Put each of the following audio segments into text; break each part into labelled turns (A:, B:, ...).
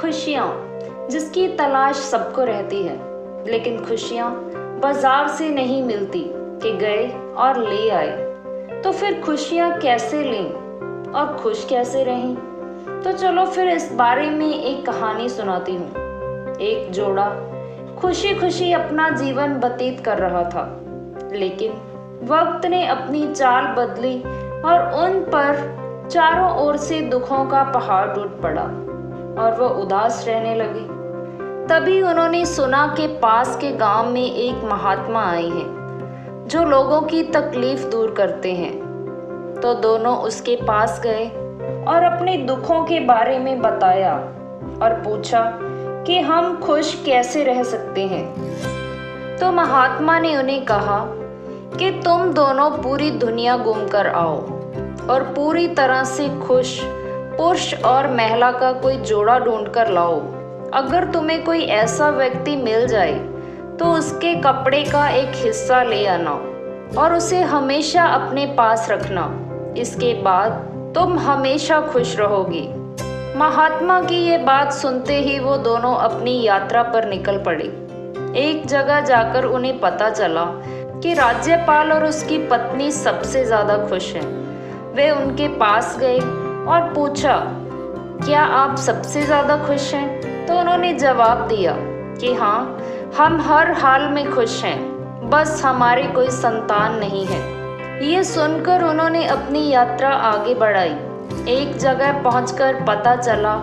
A: खुशियाँ जिसकी तलाश सबको रहती है, लेकिन खुशियाँ बाजार से नहीं मिलती कि गए और ले आए। तो फिर खुशियाँ कैसे लें और खुश कैसे रहें? तो चलो फिर इस बारे में एक कहानी सुनाती हूँ। एक जोड़ा खुशी खुशी अपना जीवन व्यतीत कर रहा था, लेकिन वक्त ने अपनी चाल बदली और उन पर चारों ओर से दुखों का पहाड़ टूट पड़ा और वो उदास रहने लगे। तभी उन्होंने सुना कि पास के गांव में एक महात्मा आए हैं जो लोगों की तकलीफ दूर करते हैं। तो दोनों उसके पास गए और अपने दुखों के बारे में बताया और पूछा कि हम खुश कैसे रह सकते हैं। तो महात्मा ने उन्हें कहा कि तुम दोनों पूरी दुनिया घूम कर आओ और पूरी तरह से खुश पुरुष और महिला का कोई जोड़ा ढूंढ कर लाओ। अगर तुम्हें कोई ऐसा व्यक्ति मिल जाए तो उसके कपड़े का एक हिस्सा ले आना और उसे हमेशा अपने पास रखना। इसके बाद तुम हमेशा खुश रहोगी। महात्मा की ये बात सुनते ही वो दोनों अपनी यात्रा पर निकल पड़े। एक जगह जाकर उन्हें पता चला कि राज्यपाल और उसकी पत्नी सबसे ज़्यादा खुश हैं। वे उनके पास गए और पूछा, क्या आप सबसे ज़्यादा खुश हैं? तो उन्होंने जवाब दिया कि हाँ, हम हर हाल में खुश हैं, बस हमारे कोई संतान नहीं है। ये सुनकर उन्होंने अपनी यात्रा आगे बढ़ाई। एक जगह पहुंचकर पता चला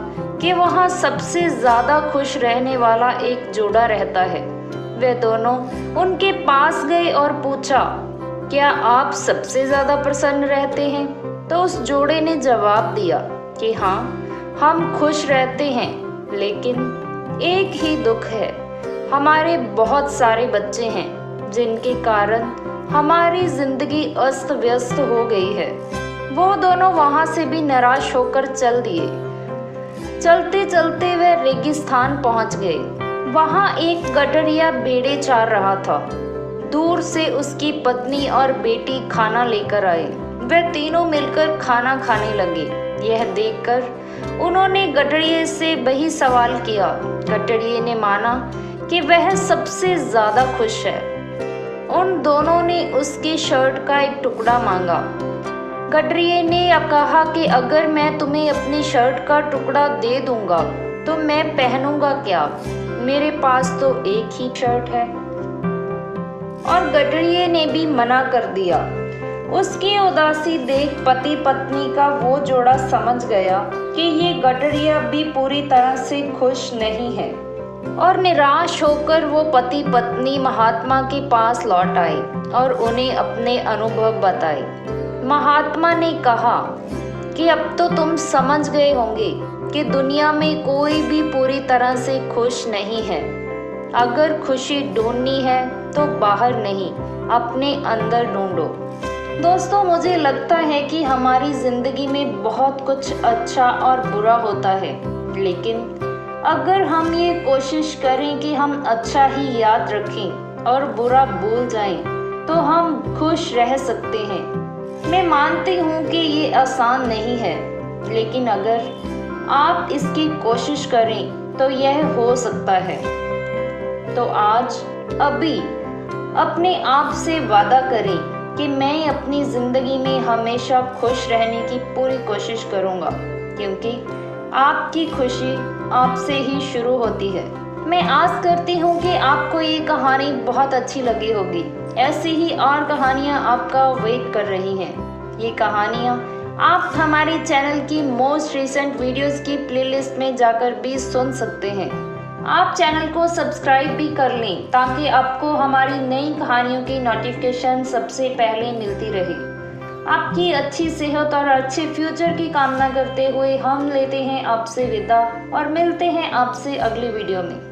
A: कि वहाँ सबसे ज़्यादा खुश रहने वाला एक जोड़ा रहता है। वे दोनों उनके पास गए और पूछा, क्या आप सबसे ज़्यादा प्रसन्न रहते हैं? तो उस जोड़े ने जवाब दिया कि हाँ, हम खुश रहते हैं, लेकिन एक ही दुख है, हमारे बहुत सारे बच्चे हैं जिनके कारण हमारी जिंदगी अस्त व्यस्त हो गई है। वो दोनों वहाँ से भी निराश होकर चल दिए। चलते चलते वे रेगिस्तान पहुँच गए। वहाँ एक गडरिया भेड़ें चार रहा था। दूर से उसकी पत्नी और बेटी खाना लेकर आए। वे तीनों मिलकर खाना खाने लगे। यह देखकर उन्होंने गडरिये से वही सवाल किया। गडरिये ने माना कि वह सबसे ज़्यादा खुश है। उन दोनों ने उसकी शर्ट का एक टुकड़ा मांगा। गडरिये ने कहा कि अगर मैं तुम्हें अपनी शर्ट का टुकड़ा दे दूंगा तो मैं पहनूंगा क्या? मेरे पास तो एक ही शर्ट है। और गडरिये ने भी मना कर दिया। उसकी उदासी देख पति पत्नी का वो जोड़ा समझ गया कि ये गडरिया भी पूरी तरह से खुश नहीं है और निराश होकर वो पति पत्नी महात्मा के पास लौट आए और उन्हें अपने अनुभव बताए। महात्मा ने कहा कि अब तो तुम समझ गए होंगे कि दुनिया में कोई भी पूरी तरह से खुश नहीं है। अगर खुशी ढूंढनी है तो बाहर नहीं, अपने अंदर ढूंढो। दोस्तों, मुझे लगता है कि हमारी ज़िंदगी में बहुत कुछ अच्छा और बुरा होता है, लेकिन अगर हम ये कोशिश करें कि हम अच्छा ही याद रखें और बुरा भूल जाएं, तो हम खुश रह सकते हैं। मैं मानती हूँ कि ये आसान नहीं है, लेकिन अगर आप इसकी कोशिश करें तो यह हो सकता है। तो आज अभी अपने आप से वादा करें कि मैं अपनी ज़िंदगी में हमेशा खुश रहने की पूरी कोशिश करूँगा, क्योंकि आपकी खुशी आपसे ही शुरू होती है। मैं आस करती हूँ कि आपको ये कहानी बहुत अच्छी लगी होगी। ऐसी ही और कहानियाँ आपका वेट कर रही हैं। ये कहानियाँ आप हमारे चैनल की मोस्ट रिसेंट वीडियोस की प्लेलिस्ट में जाकर भी सुन सकते हैं। आप चैनल को सब्सक्राइब भी कर लें ताकि आपको हमारी नई कहानियों की नोटिफिकेशन सबसे पहले मिलती रहे। आपकी अच्छी सेहत और अच्छे फ्यूचर की कामना करते हुए हम लेते हैं आपसे विदा और मिलते हैं आपसे अगली वीडियो में।